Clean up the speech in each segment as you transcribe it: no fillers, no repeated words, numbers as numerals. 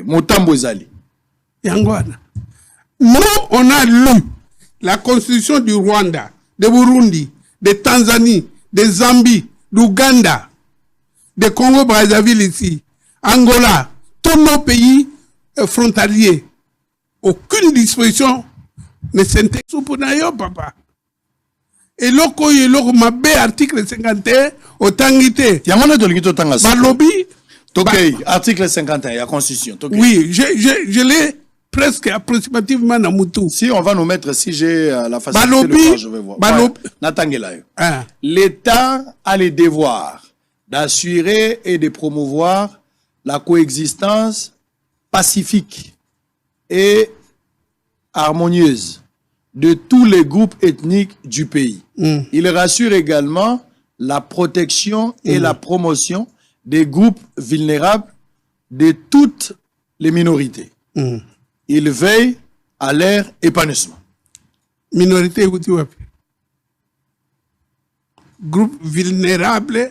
Motambo Zali. Yangwana. Nous, on a lu la constitution du Rwanda, de Burundi, de Tanzanie, de Zambie, d'Ouganda, de Congo-Brazzaville ici, Angola, tous nos pays frontaliers. Aucune disposition ne s'intègre pour nayo, papa. Et loko mabé article 51 au tangité. Yamana de l'unité tangasi. Balobi. Ok, article 51, la constitution. Oui, je l'ai presque approximativement dans Moutou. Si on va nous mettre, si j'ai la facilité de voir, je vais voir. L'État a le devoir d'assurer et de promouvoir la coexistence pacifique et harmonieuse de tous les groupes ethniques du pays. Il rassure également la protection et la promotion des groupes vulnérables de toutes les minorités. Il veille à leur épanouissement. Minorité, groupe vulnérable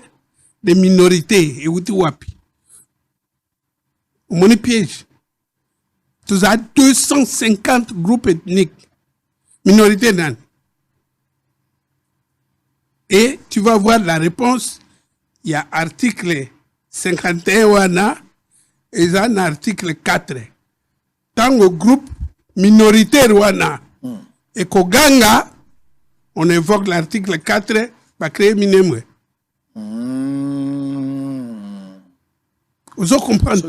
des minorités, mon piège. Tu as 250 groupes ethniques, minorités nan. Et tu vas voir la réponse. Il y a article 51 wana, et il y a un article 4. Tant au groupe minoritaire wana, et Koganga, on évoque l'article 4, va créer minemwe. Vous comprenez?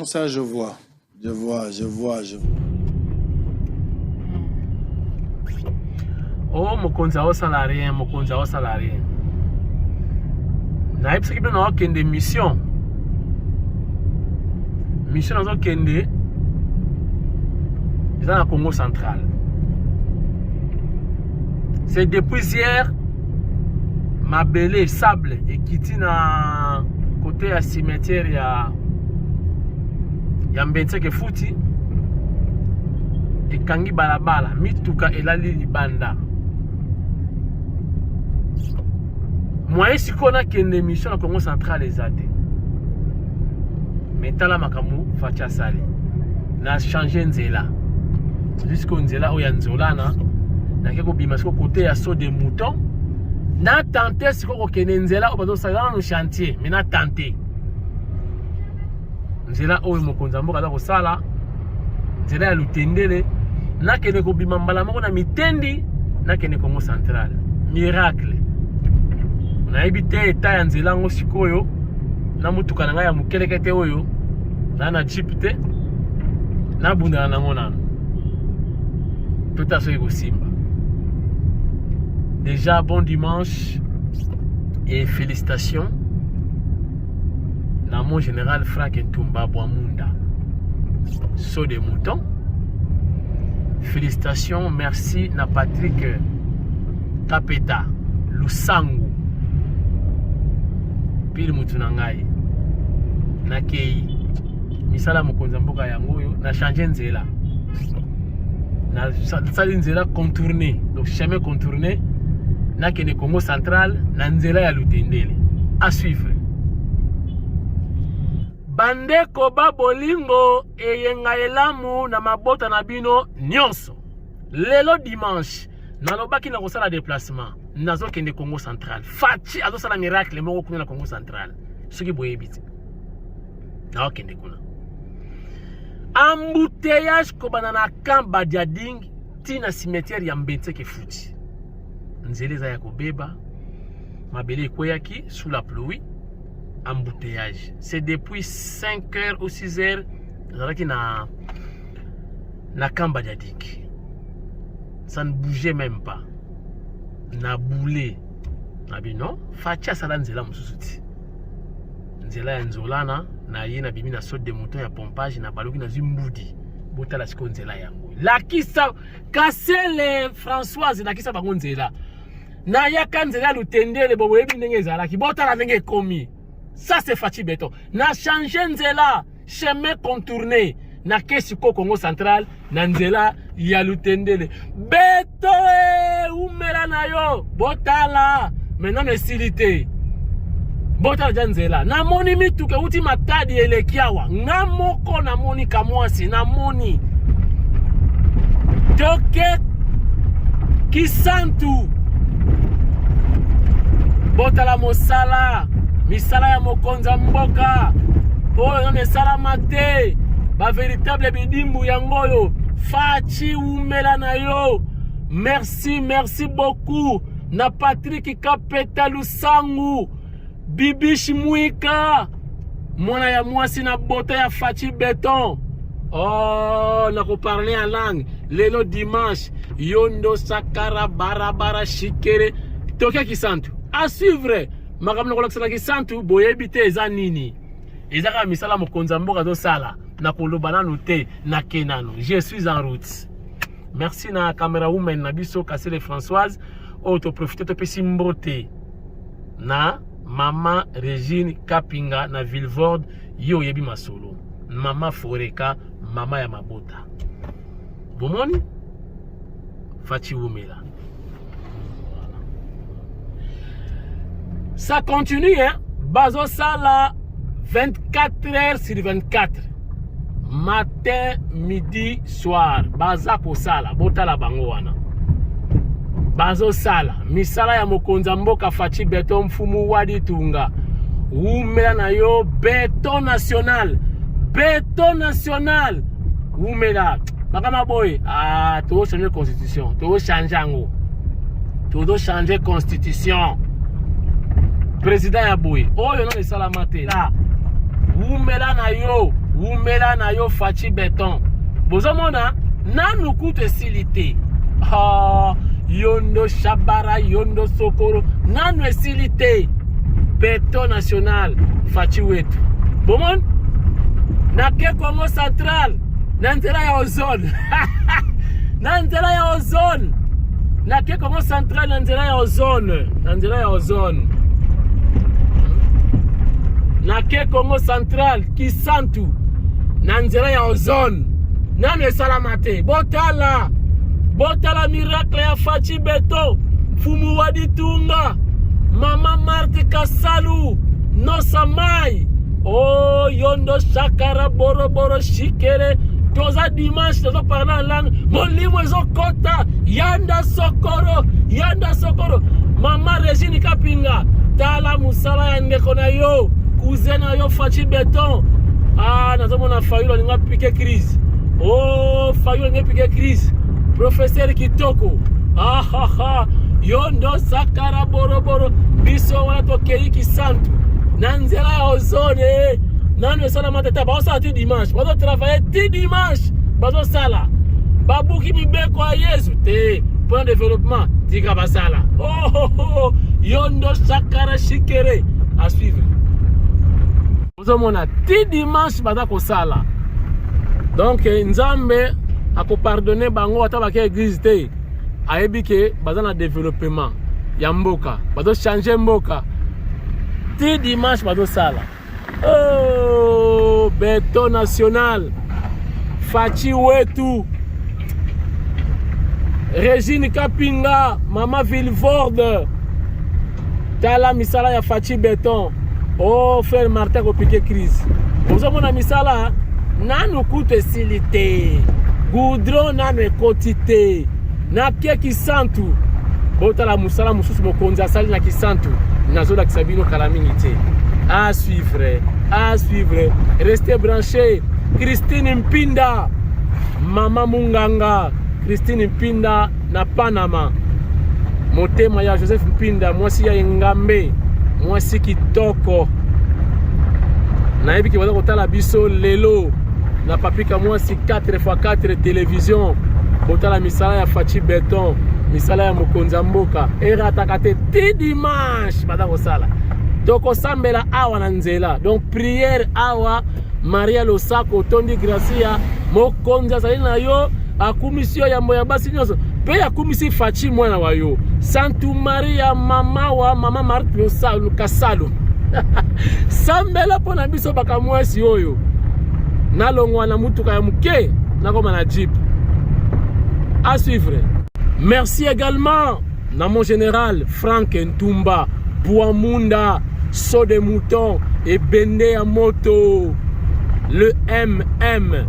Ça, je vois. Je vois. Oh, mokonza o salarié. Na ipsi kibe na okende mission na okende dans la Congo central. C'est depuis hier mabele sable et kiti na côté ya cimetière ya Mbenseke futi et kangi balabala mituka elali libanda. Moi, si on a une émission dans le Congo central, mais tala makamu facha sali. Na changé nzela. Jusqu'au nzela oya nzolana. Na keko bimasiko côté ya saut de mouton. Na tenté si ko kene nzela obazo sala no chantier, mais na tenté. Nzela oyo mokonza mboka za ko sala. Nzela ya lutendele. Na kene ko bimambala moko na mitendi, na kene Congo central. Miracle. Na ebite eta ya nzela ngo sikoyo na mutuka na nga ya mukelekete oyo na jeep te na bunda na ngona tout à fait Simba. Déjà bon dimanche et félicitations na mon général Frank Ntumba Bwamunda saut de mouton. Félicitations, merci na Patrick Kapeta Lusangu pili mutu na ngai na kei misala mokonza mboka yango yo na changer nzela na sali nzela contourner, donc chemin contourné na kene Congo central na nzela ya lutendele à suivre. Bandeko babolingo eyenga elamu na mabota na bino nyonso lelo dimanche nalobaki na kosala déplacement nazo kende Congo central. Fachi azo sala miracle moko kuna na Congo central. Soki boyebiti. Na kende kuna. Embouteillage ko banana kamba diading tina cimetière ya Mbenseke futi. Nzeleza ya kobeba mabele koyaki sous la pluie. Embouteillage. C'est depuis 5h ou 6h zalaki na kamba diading. Ça ne bougeait même pas. Na boulé. Nabi non. Facha sala nzela mususuti. Nzela ya nzolana. Na ye na bimi na saute de mouton ya pompage. Na baloki na zimbudi. Bota la siko nzela yango. La kisa. Kasele Françoise na kisa bango nzela. Na yaka nzela lutendele. Bobo yebi nenge zalaki. Bota la nenge komi. Ça c'est Fachi Beton. Na changé nzela. Chemin contourné. Na kesiko Congo central. Na nzela ya lutendele. Beto umela na yo. Botala. Maintenant, mais silité. bota janzela namoni mituka uti matadi elekiawa ngamoko namoni kamwasi namoni toke kisantu bota la mosala misala ya mokonza mboka oyo nane sala mate ba véritable bidimbu yangoyo fachi umela na yo. Merci beaucoup na Patrick Kapeta Lusangu Bibishi Mwika mwana ya mwasi na bota ya Fachi Beton. Oh, na ko parler en langue lelo dimanche yondo sakara barabara shikere toke kisantu a suivre makamno ko lakisana kisantu boyebite eza nini ezaka misala mokonza mboka do sala na koloba nanu te na kenano. Je suis en route. Merci na caméra woman na biso Kasele Françoise auto profiter to pesi mbote na mama Regine Kapinga na Villevorde yo yebi masolo mama Foreka mama ya mabota bomoni Fachi Umela. Ça continue hein, bazo sala 24 heures sur 24 matin, midi, soir, baza ko sala, botala bango wana. Bazo sala, misala ya mokonza mboka Fachi Beton mfumu wadi tunga. Umela na yo Beton National. Beton National. Umela. Makama boy, to changer constitution, to changer ango. To changer constitution. Président ya boy. Oyo non sala mate la. Umela na yo Fachi Beton. Bozomona nanu kute silite. Yondo Shabara, Yondo Sokoro, nanu esilite. Beton National Fachi wetu. Bomon na ke Congo Central nantela ya ozone. Nantela ya ozone. Na ke Congo Central nantela ya ozone. Nantela ya ozone. Na ke Congo Central Kisantu nanzela ya ozone nanu esalamate botala miracle ya Fachi Beton fumu wadi tunga mama Marthe Kasalu Nosamai oh yondo shakara boro shikere toza dimanche tozo parla en langue molimo ezo kota yanda sokoro mama Regine Kapinga tala musala ya ndeko na yo Kuzena yo Fachi Beton. Nazomona Fayulu linga pique crise. Oh, Fayulu linga pique crise. Professeur Kitoko. Yondo sakara boro. Biso wana tokei kisantu. Nanzela ya ozone. Nanu esala matata. Bazo sala ti dimanche. Bazo travailler ti dimanche. Bazo sala. Babuki mibeko a Yesu. Te. Point de développement. Tika basala. Oh. Yondo sakara shikere. À suivre. Mona ti dimanche baza ko sala. Donc Nzambe ako pardonner bango ata ba ke église te. Ayebi ke baza na développement ya mboka. Bazo changer mboka. Ti dimanche bazo sala. Oh, Beton National. Fachi wetu. Regine Kapinga, mama Villevorde. Tala misala ya Fachi Beton. Oh, frère Martin ko piqué crise. Ozomona misala nanu kute silite. Goudron nanu ekotite. Na kie kisantu. Botala musala mususu mokonza sali na kisantu. Nazola kisabino kalamingite. À suivre. Restez branchés. Christine Mpinda. Mama Munganga. Christine Mpinda na Panama. Motema ya Joseph Mpinda. Mwasi ya Ngambe. Mwasi kitoko. Na yebi ki waza kotala biso lelo. Na papika mwasi 4x4 télévision. Kotala misala ya Fachi Beton. Misala ya mokonza mboka. Era takate ti dimanche. Bada kosala. Toko sambela awa na nzela. Donc prière awa. Maria Losako tondi gracia. Mokonza sali na yo. Akumisio ya moya basi nyoso. Pe ya kumisi Fachi mwana wa yo. Santu Maria mama Marthe Kasalu. Sambela pona biso baka mwasi oyo. Nalongwa na mutuka ya muke. Nakoma na jeep. À suivre. Merci également na mon général Frank Ntumba Bouamunda saut de mouton et bende à moto. Le MM,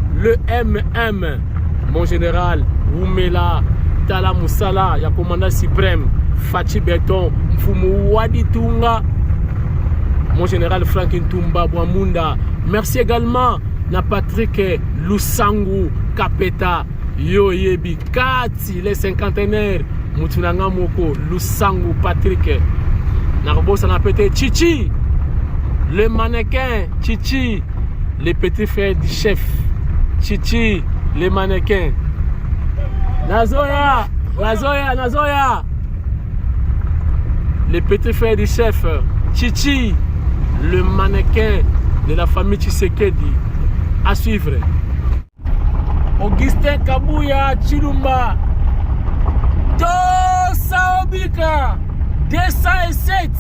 mon général, Oumela, Tala Moussala, ya commandant suprême, Fachi Beton, Mfumu Wadi Tunga, mon général Frank Ntumba Bwamunda. Merci également à Patrick Lusangu Kapeta, Yoyebi Kati, les cinquantenaires, Moutunanga Moko, Lusangu Patrick, Narbo Sanapete, Chichi, le mannequin, Chichi, les petits frères du chef, Chichi, les mannequins. Nazoya, les petits frères du chef, Chichi, le mannequin de la famille Tshisekedi. À suivre. Augustin Kabouya Chilumba, Tosa Obika, 207,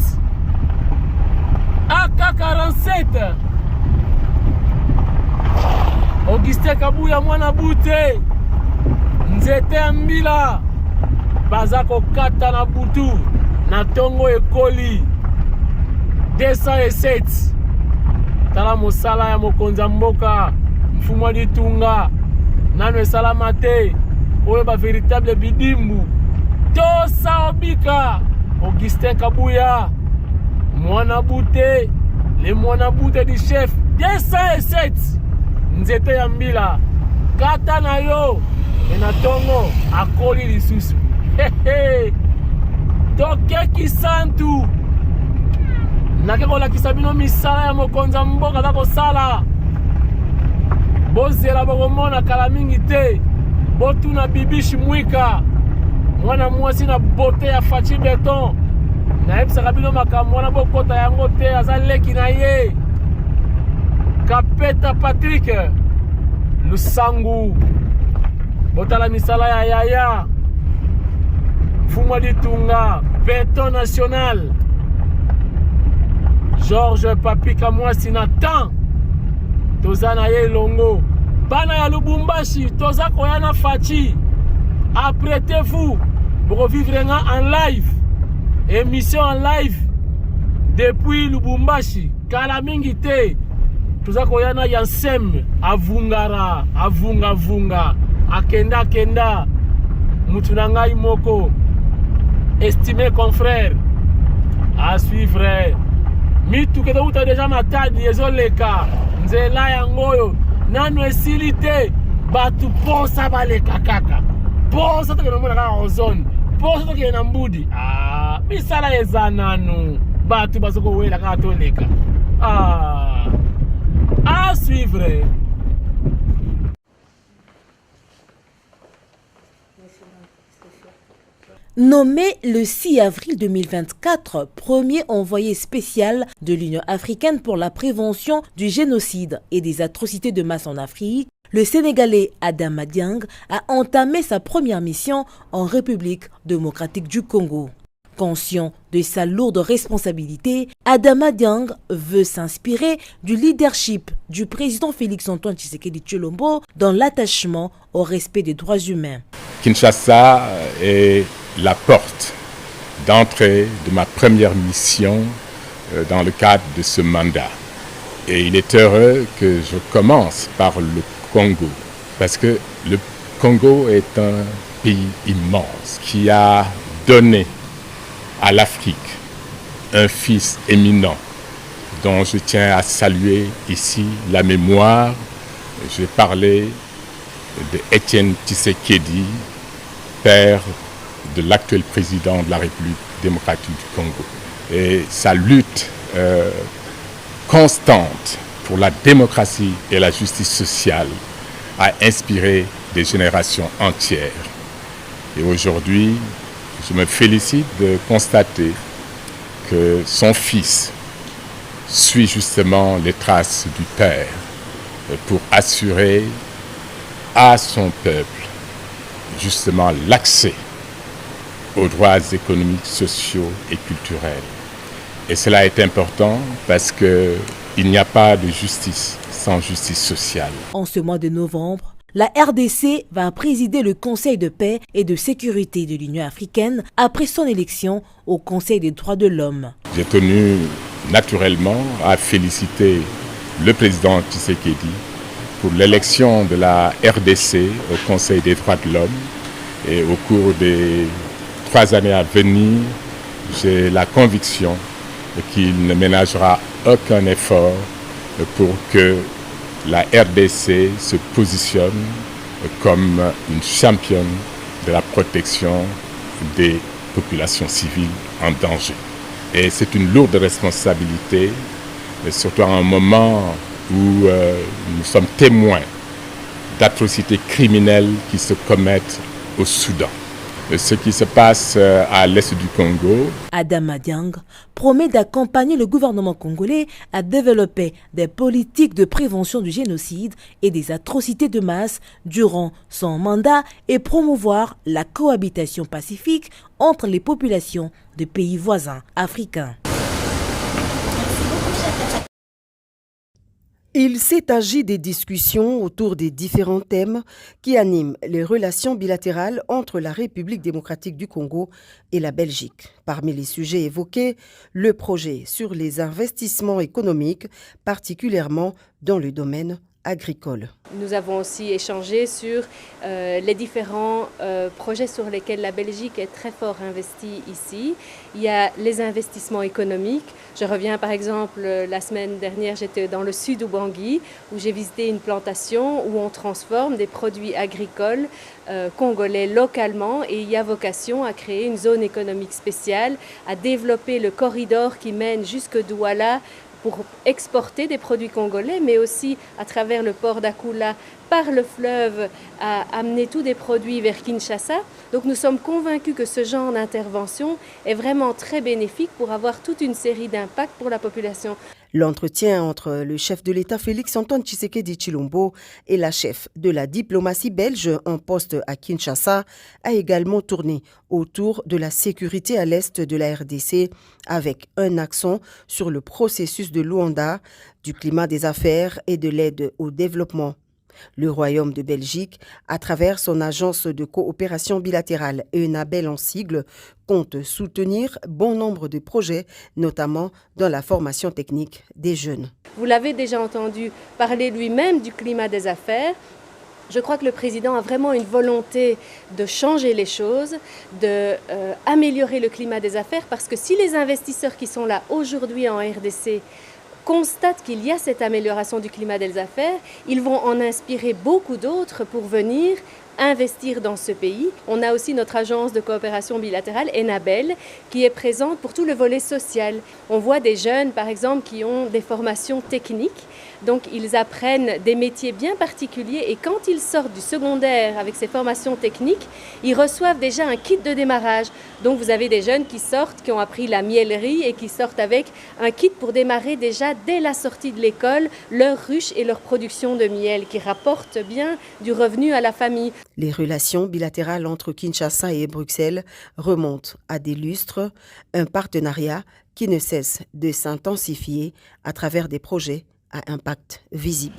AK-47. Augustin Kabouya Mwanabute, Nzete Ambila, Bazako Kata na Butu, na Tongo Ekoli, 207. Tala Mosala ya Mokonza Mboka, Mfumwa Ditunga, Nano Salamate, Oeba véritable Bidimbu, Tosa Obika, Augustin Kabouya, Mwanabute, les Mwanabute du chef, 207. Nzete Yambila, Kata na yo, Enatongo, Akoli lisusu. Toke Kisantu, Nakekola Kisabino misala ya Mokonza Mboka dako sala. Bozela bokomona kala mingi te. Botuna Bibishi Mwika, mwana mwasi na bote ya Fachi Beton. Na epsa kabino makambo na bokota yango te azaleki na ye. Kapeta Patrick Lusangu, botala misala ya Yaya, Fumwa Ditunga, Beton National, Georges Papi Kamwasi Nathan, toza na ye longo. Bana ya Lubumbashi, toza koyana Fachi. Apprêtez-vous pour vivre en live, émission en live depuis Lubumbashi. Kalamingi te, toza koyana Yansem, avungara, avunga, akenda, mutunanga imoko, estimé confrère, à suivre. Mitu kete uta deja matadi ezoleka, nzela yangoyo, nanu esilite, batu posa baleka kaka. Posa toke namuna kaka ozone, posa toke nambudi. Misala eza nanu, batu basoko wela kaka toleka. À suivre. Nommé le 6 avril 2024 premier envoyé spécial de l'Union africaine pour la prévention du génocide et des atrocités de masse en Afrique, le Sénégalais Adama Dieng a entamé sa première mission en République démocratique du Congo. Conscient de sa lourde responsabilité, Adama Dieng veut s'inspirer du leadership du président Félix-Antoine Tshisekedi Tshilombo dans l'attachement au respect des droits humains. Kinshasa est la porte d'entrée de ma première mission dans le cadre de ce mandat. Et il est heureux que je commence par le Congo, parce que le Congo est un pays immense qui a donné à l'Afrique un fils éminent dont je tiens à saluer ici la mémoire. Je vais parler de Étienne Tshisekedi, père de l'actuel président de la République démocratique du Congo. Et sa lutte constante pour la démocratie et la justice sociale a inspiré des générations entières. Et aujourd'hui, je me félicite de constater que son fils suit justement les traces du père pour assurer à son peuple justement l'accès aux droits économiques, sociaux et culturels. Et cela est important parce qu'il n'y a pas de justice sans justice sociale. En ce mois de novembre, la RDC va présider le Conseil de paix et de sécurité de l'Union africaine après son élection au Conseil des droits de l'homme. J'ai tenu naturellement à féliciter le président Tshisekedi pour l'élection de la RDC au Conseil des droits de l'homme. Et au cours des 3 années à venir, j'ai la conviction qu'il ne ménagera aucun effort pour que la RDC se positionne comme une championne de la protection des populations civiles en danger. Et c'est une lourde responsabilité, surtout à un moment où nous sommes témoins d'atrocités criminelles qui se commettent au Soudan. Ce qui se passe à l'est du Congo. Adama Diang promet d'accompagner le gouvernement congolais à développer des politiques de prévention du génocide et des atrocités de masse durant son mandat et promouvoir la cohabitation pacifique entre les populations de pays voisins africains. Il s'est agi des discussions autour des différents thèmes qui animent les relations bilatérales entre la République démocratique du Congo et la Belgique. Parmi les sujets évoqués, le projet sur les investissements économiques, particulièrement dans le domaine agricole. Nous avons aussi échangé sur les différents projets sur lesquels la Belgique est très fort investie ici. Il y a les investissements économiques. Je reviens par exemple, la semaine dernière, j'étais dans le sud du Bangui où j'ai visité une plantation où on transforme des produits agricoles congolais localement et il y a vocation à créer une zone économique spéciale, à développer le corridor qui mène jusque Douala pour exporter des produits congolais, mais aussi à travers le port d'Akoula, par le fleuve, à amener tous des produits vers Kinshasa. Donc nous sommes convaincus que ce genre d'intervention est vraiment très bénéfique pour avoir toute une série d'impacts pour la population. L'entretien entre le chef de l'État Félix-Antoine Tshisekedi Tshilombo et la chef de la diplomatie belge en poste à Kinshasa a également tourné autour de la sécurité à l'est de la RDC avec un accent sur le processus de Luanda, du climat des affaires et de l'aide au développement. Le Royaume de Belgique, à travers son agence de coopération bilatérale EUNABEL en sigle, compte soutenir bon nombre de projets, notamment dans la formation technique des jeunes. Vous l'avez déjà entendu parler lui-même du climat des affaires. Je crois que le président a vraiment une volonté de changer les choses, d'améliorer le climat des affaires, parce que si les investisseurs qui sont là aujourd'hui en RDC constatent qu'il y a cette amélioration du climat des affaires, ils vont en inspirer beaucoup d'autres pour venir investir dans ce pays. On a aussi notre agence de coopération bilatérale, EUNABEL, qui est présente pour tout le volet social. On voit des jeunes, par exemple, qui ont des formations techniques. Donc, ils apprennent des métiers bien particuliers et quand ils sortent du secondaire avec ces formations techniques, ils reçoivent déjà un kit de démarrage. Donc, vous avez des jeunes qui sortent, qui ont appris la miellerie et qui sortent avec un kit pour démarrer déjà dès la sortie de l'école leur ruche et leur production de miel qui rapportent bien du revenu à la famille. Les relations bilatérales entre Kinshasa et Bruxelles remontent à des lustres, un partenariat qui ne cesse de s'intensifier à travers des projets à impact visible.